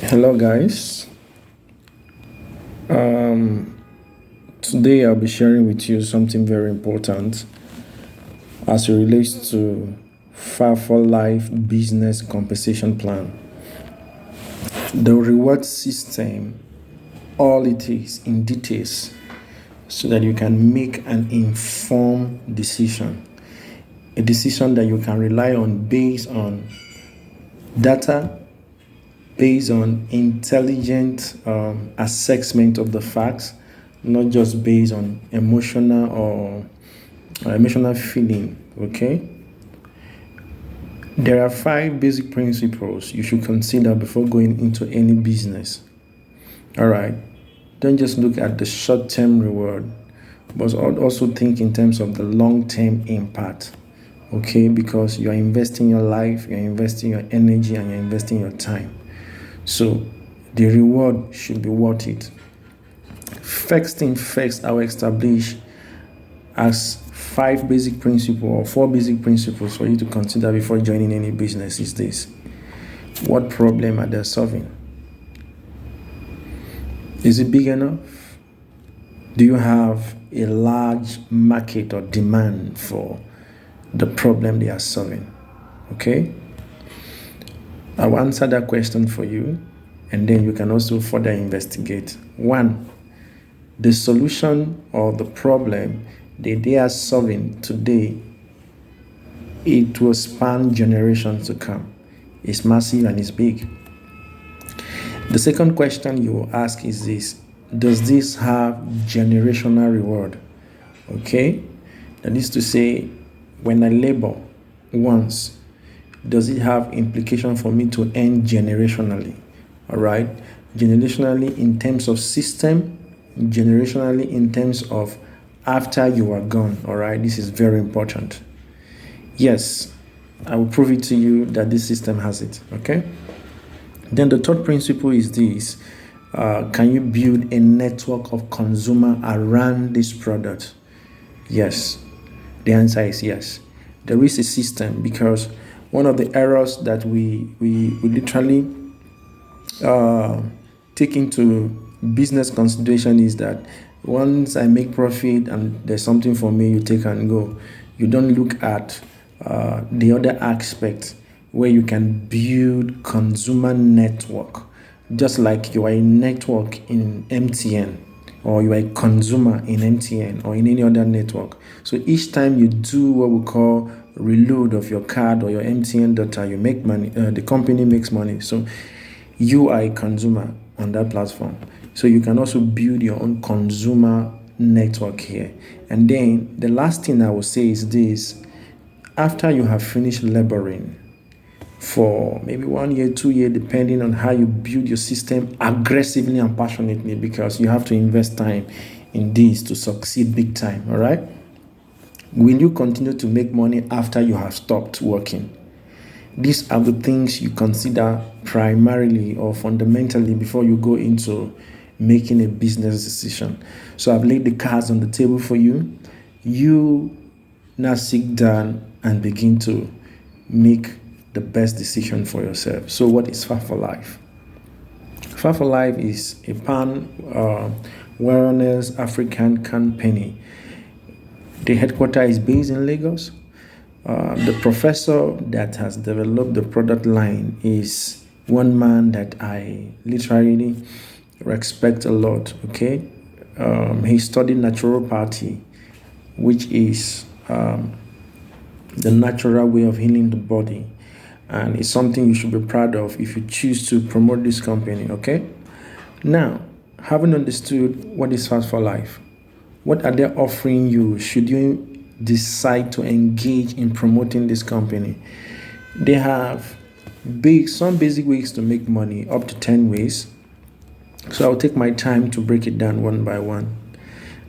Hello, guys. Today I'll be sharing with you something very important as it relates to Faforlife business compensation plan. The reward system, all it is in details, so that you can make an informed decision, a decision that you can rely on based on data, based on intelligent assessment of the facts, not just based on emotional feeling. Okay, there are five basic principles you should consider before going into any business. All right, don't just look at the short-term reward, but also think in terms of the long-term impact. Okay, because you are investing your life, you're investing your energy, and you're investing your time. So the reward should be worth it. First thing first, I will establish as five basic principles or four basic principles for you to consider before joining any business is this. What problem are they solving? Is it big enough? Do you have a large market or demand for the problem they are solving? Okay? I will answer that question for you, and then you can also further investigate. One, the solution or the problem that they are solving today, it will span generations to come. It's massive and it's big. The second question you will ask is this: does this have generational reward? Okay? That is to say, when I labor once, does it have implication for me to earn generationally? All right? Generationally in terms of system, generationally in terms of after you are gone. All right? This is very important. Yes, I will prove it to you that this system has it. Okay? Then the third principle is this: can you build a network of consumer around this product? Yes. The answer is yes. There is a system, because one of the errors that we literally take into business consideration is that once I make profit and there's something for me, you take and go. You don't look at the other aspect where you can build consumer network, just like you are a network in MTN, or you are a consumer in MTN or in any other network. So each time you do what we call reload of your card or your MTN data, you make money. The company makes money. So you are a consumer on that platform. So you can also build your own consumer network here. And then the last thing I will say is this: after you have finished laboring for maybe 1 year, 2 years, depending on how you build your system aggressively and passionately, because you have to invest time in this to succeed big time. All right? Will you continue to make money after you have stopped working? These are the things you consider primarily or fundamentally before you go into making a business decision. So I've laid the cards on the table for you. You now sit down and begin to make the best decision for yourself. So what is Faforlife? Faforlife is a pan wellness African company. The headquarters is based in Lagos. The professor that has developed the product line is one man that I literally respect a lot. Okay, he studied naturopathy, which is the natural way of healing the body, and it's something you should be proud of if you choose to promote this company. Okay, now, having understood what is Faforlife, what are they offering you should you decide to engage in promoting this company? They have some basic ways to make money, up to 10 ways. So I'll take my time to break it down one by one.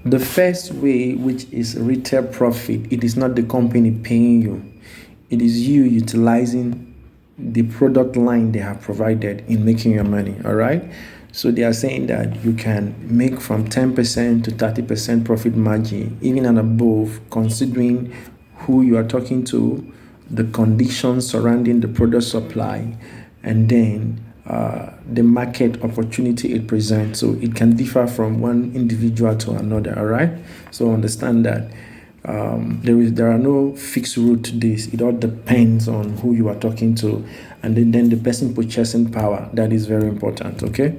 The first way, which is retail profit, it is not the company paying you. It is you utilizing the product line they have provided in making your money. All right? So they are saying that you can make from 10% to 30% profit margin, even and above, considering who you are talking to, the conditions surrounding the product supply, and then the market opportunity it presents. So it can differ from one individual to another. All right. So understand that there are no fixed route to this. It all depends on who you are talking to, and then the person purchasing power. That is very important. Okay.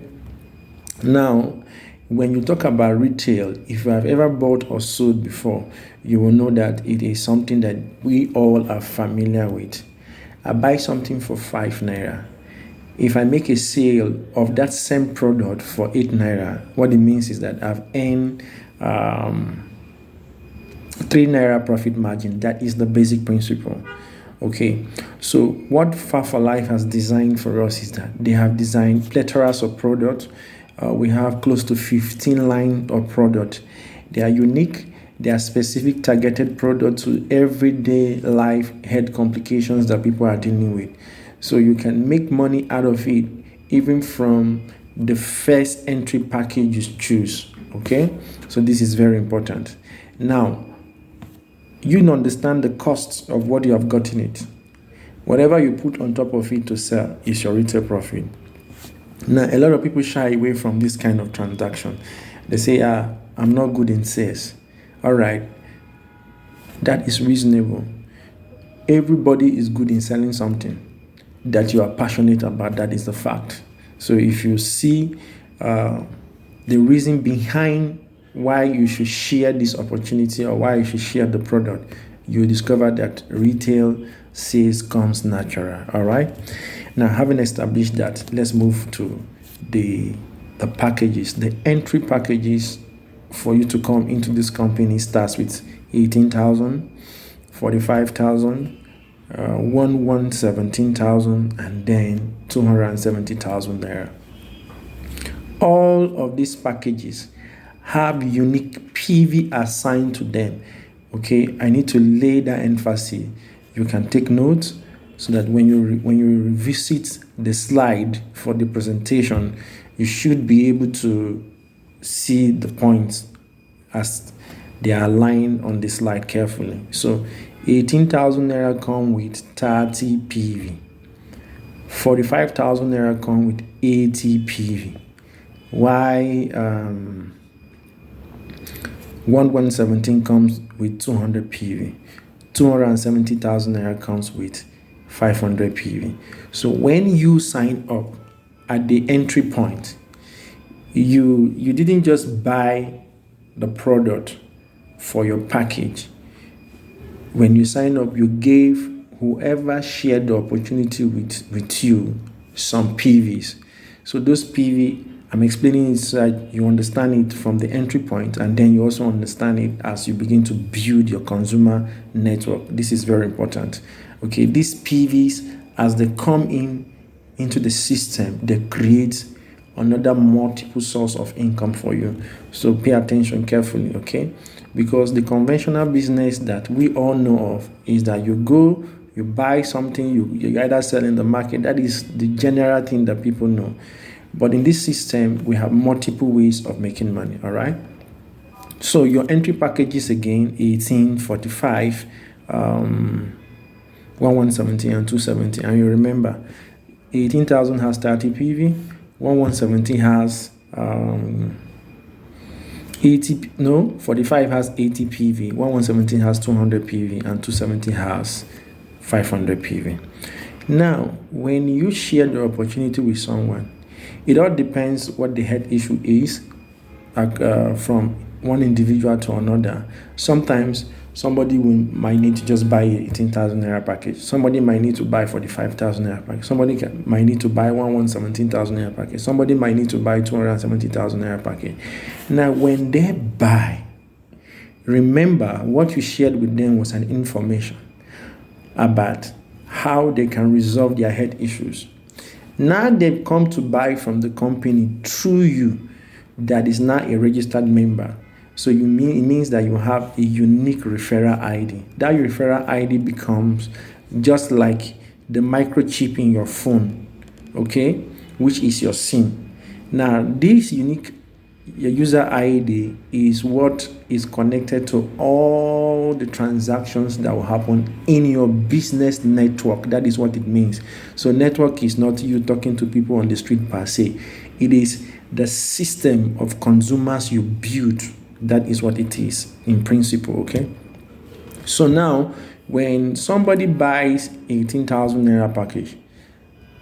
Now, when you talk about retail, if you have ever bought or sold before, you will know that it is something that we all are familiar with. I buy something for 5 naira. If I make a sale of that same product for 8 naira, what it means is that I've earned 3 naira profit margin. That is the basic principle. Okay, so what Faforlife has designed for us is that they have designed plethoras of products. We have close to 15 lines of product. They are unique. They are specific targeted products to everyday life health complications that people are dealing with. So you can make money out of it even from the first entry package you choose. Okay, so this is very important. Now, you understand the costs of what you have gotten it. Whatever you put on top of it to sell is your retail profit. Now, a lot of people shy away from this kind of transaction. They say, I'm not good in sales. All right, that is reasonable. Everybody is good in selling something that you are passionate about. That is the fact. So if you see the reason behind why you should share this opportunity or why you should share the product, you discover that retail sales comes natural. All right. Now, having established that, let's move to the packages. The entry packages for you to come into this company starts with 18,000, 45,000, 17,000, and then 270,000 there. All of these packages have unique PV assigned to them. Okay, I need to lay that emphasis. You can take notes so that when you revisit the slide for the presentation, you should be able to see the points as they are aligned on the slide carefully. So 18,000 naira come with 30 PV. 45,000 naira come with 80 PV. Why 1117 comes with 200 PV. 270,000 naira comes with 500 PV. So when you sign up at the entry point, you didn't just buy the product for your package. When you sign up, you gave whoever shared the opportunity with you some PVs. So those PV, I'm explaining it so that you understand it from the entry point, and then you also understand it as you begin to build your consumer network. This is very important. Okay, these PVs, as they come into the system, they create another multiple source of income for you. So pay attention carefully, okay? Because the conventional business that we all know of is that you go, you buy something, you either sell in the market. That is the general thing that people know. But in this system, we have multiple ways of making money, all right? So your entry packages again, 18, 45, 1170 and 270. And you remember, 18,000 has 30 PV, 1170 has 45 has 80 PV, 1117 has 200 PV, and 270 has 500 PV. Now, when you share the opportunity with someone, it all depends what the head issue is from one individual to another. Sometimes somebody might need to just buy 18,000 naira package. Somebody might need to buy 45,000 naira package. Somebody might need to buy 17,000 naira package. Somebody might need to buy 270,000 naira package. Now, when they buy, remember what you shared with them was an information about how they can resolve their health issues. Now they've come to buy from the company through you that is now a registered member. So it means that you have a unique referral ID. That referral ID becomes just like the microchip in your phone, okay, which is your SIM. Now, this unique Your user ID is what is connected to all the transactions that will happen in your business network. That is what it means. So network is not you talking to people on the street per se. It is the system of consumers you build. That is what it is in principle, okay? So now, when somebody buys 18,000 naira package,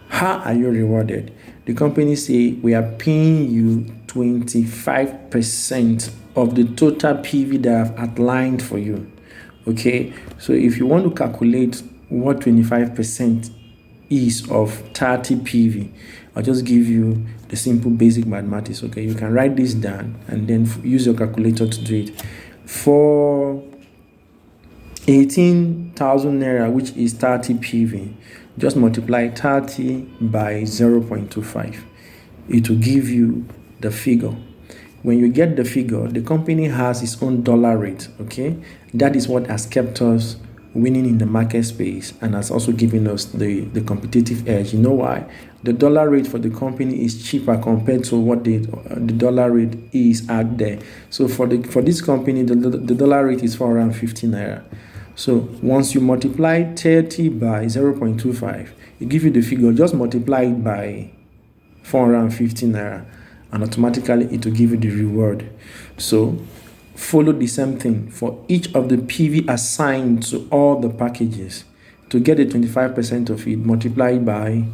how are you rewarded? The company say we are paying you 25% of the total PV that I've outlined for you. Okay, so if you want to calculate what 25% is of 30 PV, I'll just give you the simple basic mathematics. Okay, you can write this down and then use your calculator to do it. For 18,000 naira, which is 30 PV, just multiply 30 by 0.25. It will give you the figure. When you get the figure, the company has its own dollar rate, okay? That is what has kept us winning in the market space and has also given us the competitive edge. You know why? The dollar rate for the company is cheaper compared to what the dollar rate is out there. So for this company, the dollar rate is 450 naira. So once you multiply 30 by 0.25, it gives you the figure. Just multiply it by 450 naira and automatically it will give you the reward. So follow the same thing for each of the PV assigned to all the packages. To get the 25% of it, multiply by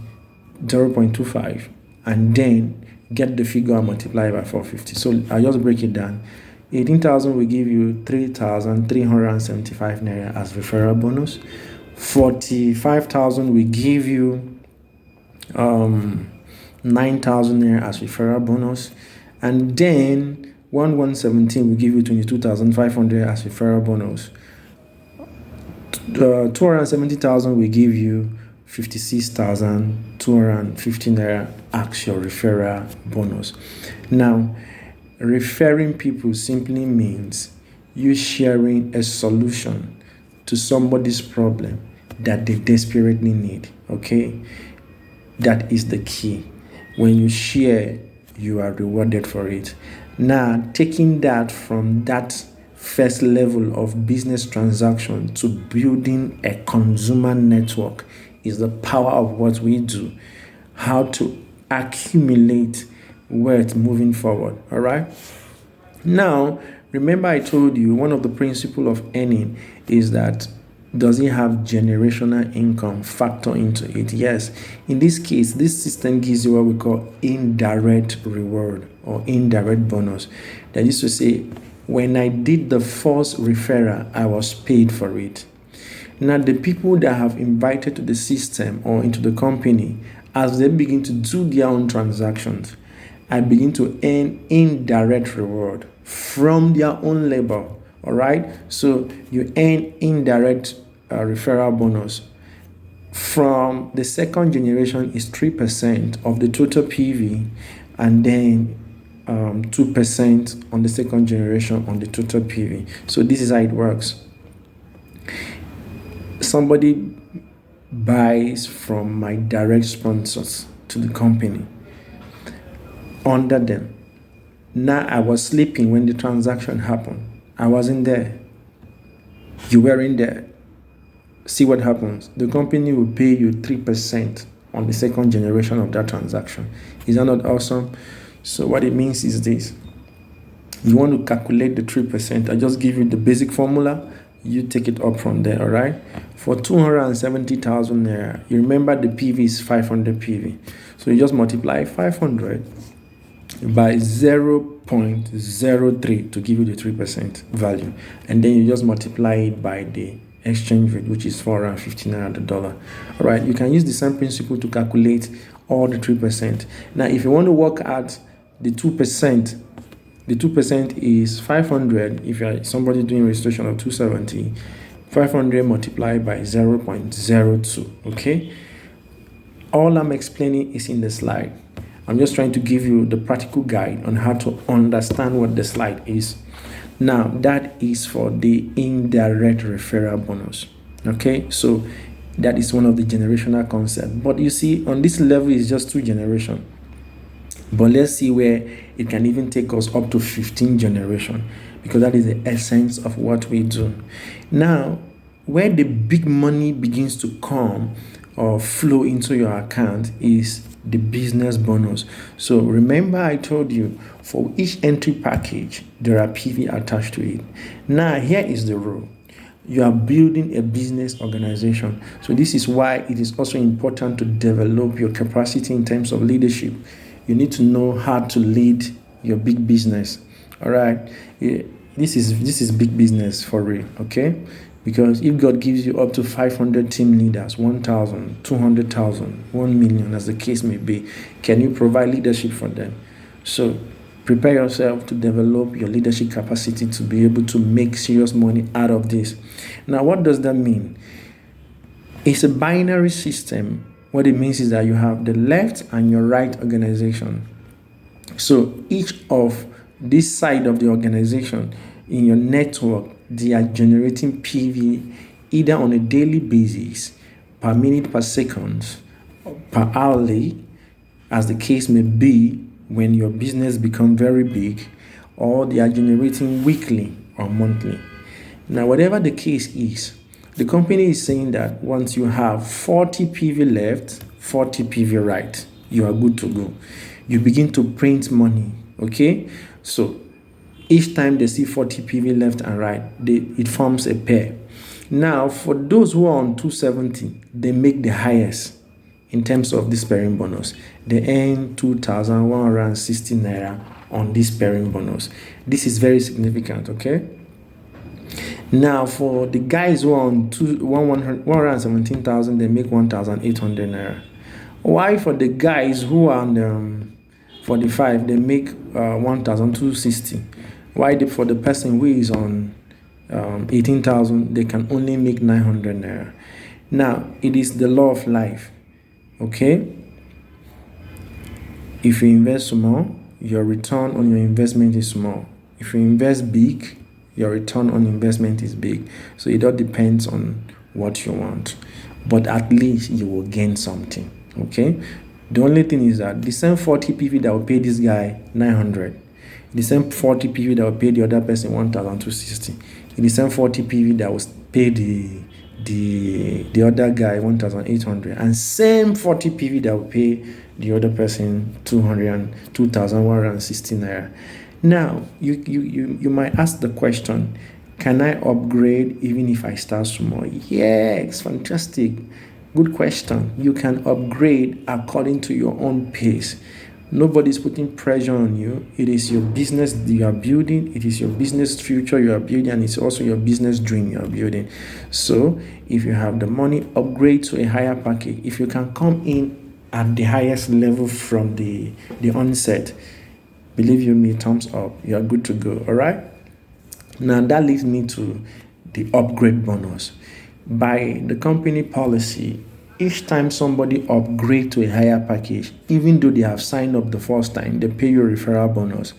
0.25 and then get the figure and multiply by 450. So I'll just break it down. 18,000 will give you 3,375 naira as referral bonus. 45,000 will give you 9,000 naira as referral bonus, and then 1117 will give you 22,500 as referral bonus. 270,000 will give you 56,250 naira as your referral bonus. Now, referring people simply means you sharing a solution to somebody's problem that they desperately need, okay? That is the key. When you share, you are rewarded for it. Now, taking that from that first level of business transaction to building a consumer network is the power of what we do. How to accumulate wealth moving forward. All right. Now, remember I told you one of the principles of earning is that does it have generational income factor into it? Yes. In this case, this system gives you what we call indirect reward or indirect bonus. That is to say, when I did the first referral, I was paid for it. Now, the people that have invited to the system or into the company, as they begin to do their own transactions, I begin to earn indirect reward from their own labor. All right. So you earn indirect referral bonus. From the second generation is 3% of the total PV, and then 2% on the second generation on the total PV. So this is how it works. Somebody buys from my direct sponsors to the company under them. Now I was sleeping when the transaction happened. I wasn't there. You weren't there. See what happens. The company will pay you 3% on the second generation of that transaction. Is that not awesome? So what it means is this. You want to calculate the 3%. I just give you the basic formula. You take it up from there, all right? For 270,000 naira, you remember the PV is 500 PV. So you just multiply 500 by 0.03 to give you the 3% value. And then you just multiply it by the exchange rate, which is 450 naira the dollar. All right, you can use the same principle to calculate all the 3%. Now, if you want to work at the 2%, the 2% is 500. If you're somebody doing registration of 270, 500 multiplied by 0.02. Okay, all I'm explaining is in the slide. I'm just trying to give you the practical guide on how to understand what the slide is. Now, that is for the indirect referral bonus. Okay, so that is one of the generational concepts. But you see, on this level is just 2 generations. But let's see where it can even take us up to 15 generation, because that is the essence of what we do. Now, where the big money begins to come or flow into your account is the business bonus. So remember I told you, for each entry package, there are PV attached to it. Now, here is the rule. You are building a business organization. So this is why it is also important to develop your capacity in terms of leadership. You need to know how to lead your big business. All right. This is big business for real, okay? Because if God gives you up to 500 team leaders, 1,000, 200,000, 1 million, as the case may be, can you provide leadership for them? So prepare yourself to develop your leadership capacity to be able to make serious money out of this. Now, what does that mean? It's a binary system. What it means is that you have the left and your right organization. So each of this side of the organization in your network, they are generating PV either on a daily basis, per minute, per second, per hourly, as the case may be when your business become very big, or they are generating weekly or monthly. Now, whatever the case is, the company is saying that once you have 40 PV left, 40 PV right, you are good to go. You begin to print money, okay? So each time they see 40 PV left and right, it forms a pair. Now, for those who are on 270, they make the highest in terms of this pairing bonus. They earn 2,160 naira on this pairing bonus. This is very significant, okay? Now, for the guys who are on 117,000, they make 1,800 naira. Why for the guys who are on 45, they make 1,260? Why for the person who is on 18,000, they can only make 900 naira? Now, it is the law of life, okay? If you invest small, your return on your investment is small. If you invest big, your return on investment is big. So it all depends on what you want. But at least you will gain something, okay? The only thing is that the same 40 PV that will pay this guy 900, the same 40 PV that will pay the other person 1,260, the same 40 PV that will pay the other guy 1,800, and same 40 PV that will pay the other person 2,160 naira. Now, you might ask the question, can I upgrade even if I start small? Yes, fantastic. Good question. You can upgrade according to your own pace. Nobody's putting pressure on you. It is your business you are building. It is your business future you are building, and it's also your business dream you are building. So if you have the money, upgrade to a higher package. If you can come in at the highest level from the onset, believe you me, thumbs up. You are good to go. All right. Now that leads me to the upgrade bonus. By the company policy, each time somebody upgrade to a higher package, even though they have signed up the first time, they pay you a referral bonus.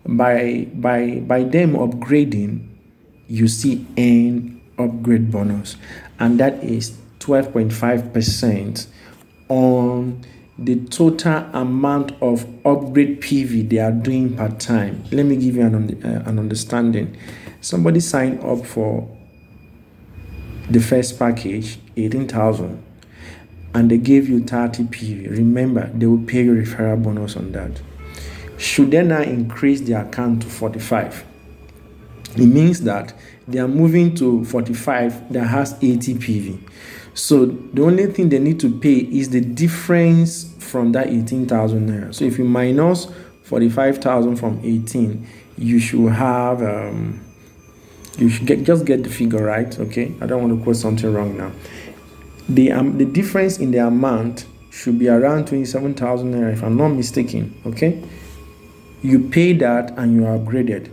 By them upgrading, you see an upgrade bonus, and that is 12.5% on the total amount of upgrade PV they are doing per time. Let me give you an understanding. Somebody signed up for the first package, 18,000, and they gave you 30 PV. Remember, they will pay you referral bonus on that. Should they now increase their account to 45, it means that they are moving to 45 that has 80 PV. So the only thing they need to pay is the difference from that 18,000 naira. So if you minus 45,000 from 18, you should have you should just get the figure right. Okay, I don't want to quote something wrong now. The difference in the amount should be around 27,000 naira, if I'm not mistaken. Okay, you pay that and you are upgraded,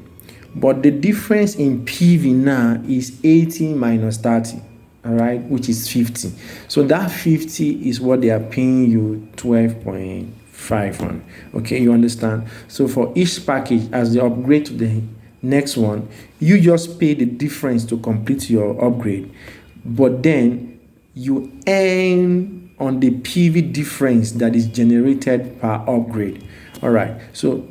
but the difference in PV now is 80 minus 30. All right, which is 50. So that 50 is what they are paying you 12.5 on. Okay, you understand? So for each package, as they upgrade to the next one, you just pay the difference to complete your upgrade, but then you earn on the PV difference that is generated per upgrade. All right. So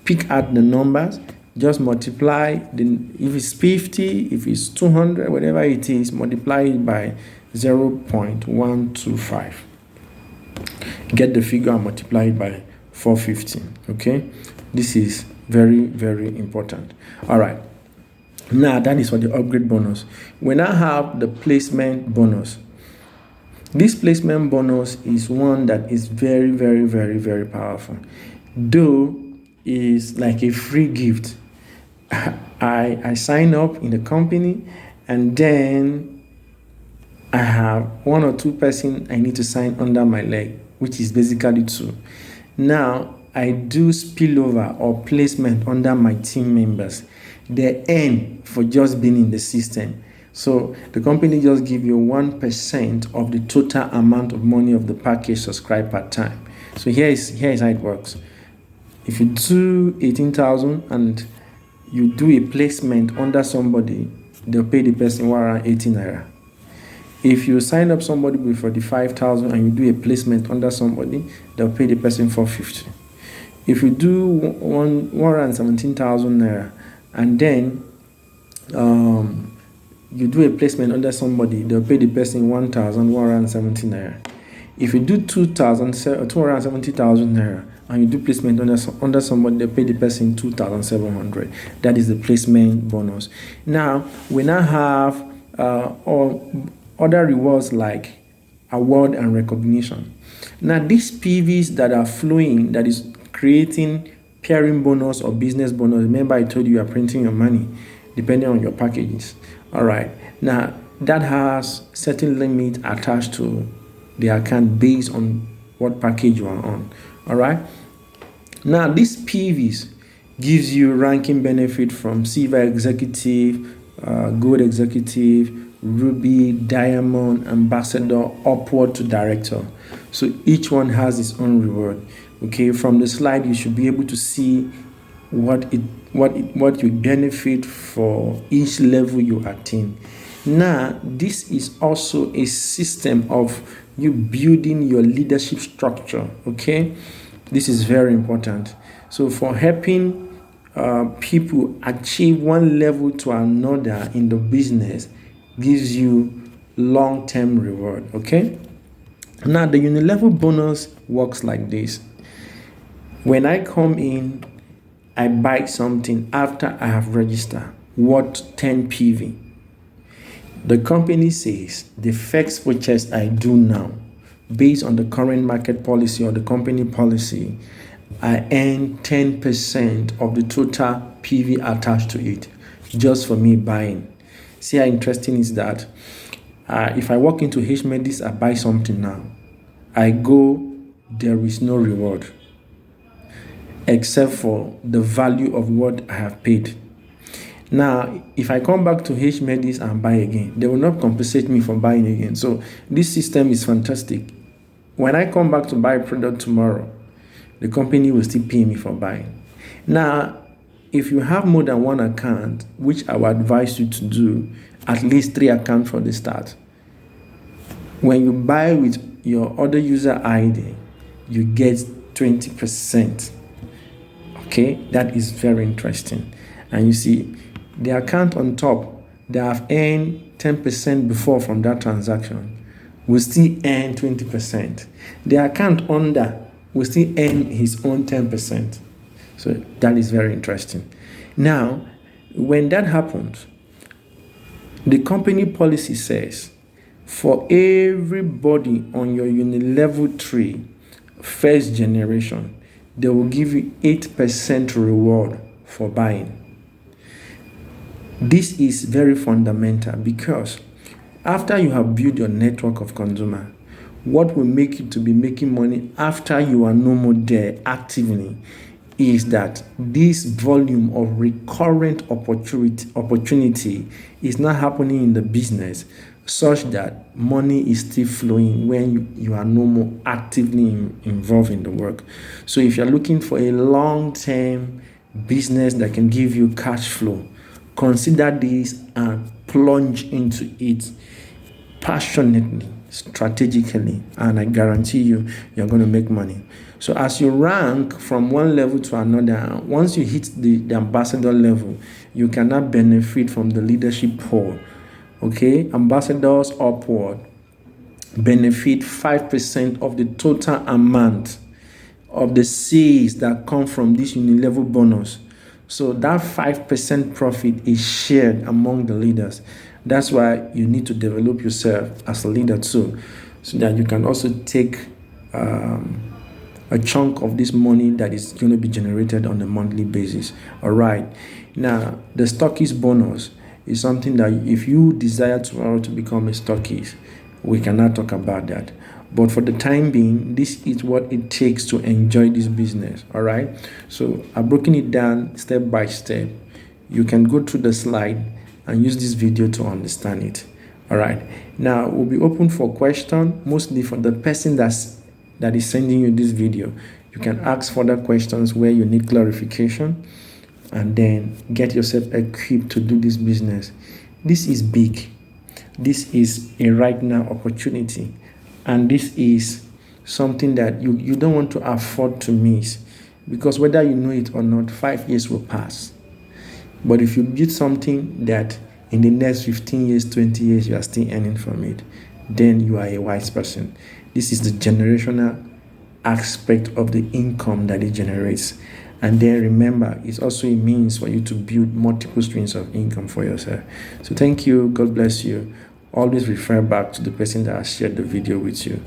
pick out the numbers, just multiply if it's 50, if it's 200, whatever it is, multiply it by 0.125. Get the figure and multiply it by 450. Okay, this is very, very important. All right, now that is for the upgrade bonus. We now have the placement bonus. This placement bonus is one that is very, very, very, very powerful, though is like a free gift. I sign up in the company, and then I have one or two person I need to sign under my leg, which is basically two. Now I do spillover or placement under my team members. They earn for just being in the system. So the company just give you 1% of the total amount of money of the package subscribed per time. So here is how it works. If you do 18,000 and you do a placement under somebody, they'll pay the person 180 naira. If you sign up somebody with 45,000 and you do a placement under somebody, they'll pay the person 450. If you do 117,000 naira and then you do a placement under somebody, they'll pay the person 1,170 naira. If you do 270,000 naira and you do placement under somebody, they pay the person 2,700. That is the placement bonus. Now we now have other rewards like award and recognition. Now these PVs that are flowing, that is creating pairing bonus or business bonus. Remember I told you are printing your money depending on your packages. All right. Now that has certain limit attached to the account based on what package you are on. All right. Now these PVs gives you ranking benefit from silver executive, gold executive, ruby, diamond, ambassador, upward to director. So each one has its own reward. Okay, from the slide you should be able to see what you benefit for each level you attain. Now this is also a system of you building your leadership structure. Okay, this is very important. So for helping people achieve one level to another in the business gives you long-term reward. Okay, now the unilevel bonus works like this. When I come in, I buy something after I have registered worth 10 PV. The company says the first purchase I do now, based on the current market policy or the company policy, I earn 10% of the total PV attached to it, just for me buying. See how interesting is that? If I walk into H-Medis, I buy something now. I go, there is no reward, except for the value of what I have paid. Now, if I come back to H-Medis and buy again, they will not compensate me for buying again. So this system is fantastic. When I come back to buy a product tomorrow, the company will still pay me for buying. Now, if you have more than one account, which I would advise you to do, at least 3 accounts for the start. When you buy with your other user ID, you get 20%. Okay, that is very interesting. And you see, the account on top, they have earned 10% before from that transaction, will still earn 20%. The account under will still earn his own 10%. So that is very interesting. Now, when that happens, the company policy says, for everybody on your unilevel tree, first generation, they will give you 8% reward for buying. This is very fundamental because after you have built your network of consumer, what will make you to be making money after you are no more there actively is that this volume of recurrent opportunity is not happening in the business such that money is still flowing when you are no more actively involved in the work. So if you're looking for a long-term business that can give you cash flow, consider this and plunge into it passionately, strategically, and I guarantee you're going to make money. So as you rank from one level to another, once you hit the ambassador level, you cannot benefit from the leadership pool. Okay, ambassadors upward benefit 5% of the total amount of the sales that come from this unilevel bonus. So that 5% profit is shared among the leaders. That's why you need to develop yourself as a leader too, so that you can also take a chunk of this money that is going to be generated on a monthly basis. All right. Now, the stockist bonus is something that if you desire tomorrow to become a stockist, we cannot talk about that. But for the time being, this is what it takes to enjoy this business. All right. So I've broken it down step by step. You can go through the slide and use this video to understand it. All right. Now we'll be open for question, mostly for the person that is sending you this video. You can ask further questions where you need clarification, and then get yourself equipped to do this business. This is big. This is a right now opportunity, and this is something that you don't want to afford to miss, because whether you know it or not, 5 years will pass. But if you build something that in the next 15 years, 20 years, you are still earning from it, then you are a wise person. This is the generational aspect of the income that it generates. And then remember, it's also a means for you to build multiple streams of income for yourself. So thank you. God bless you. Always refer back to the person that has shared the video with you.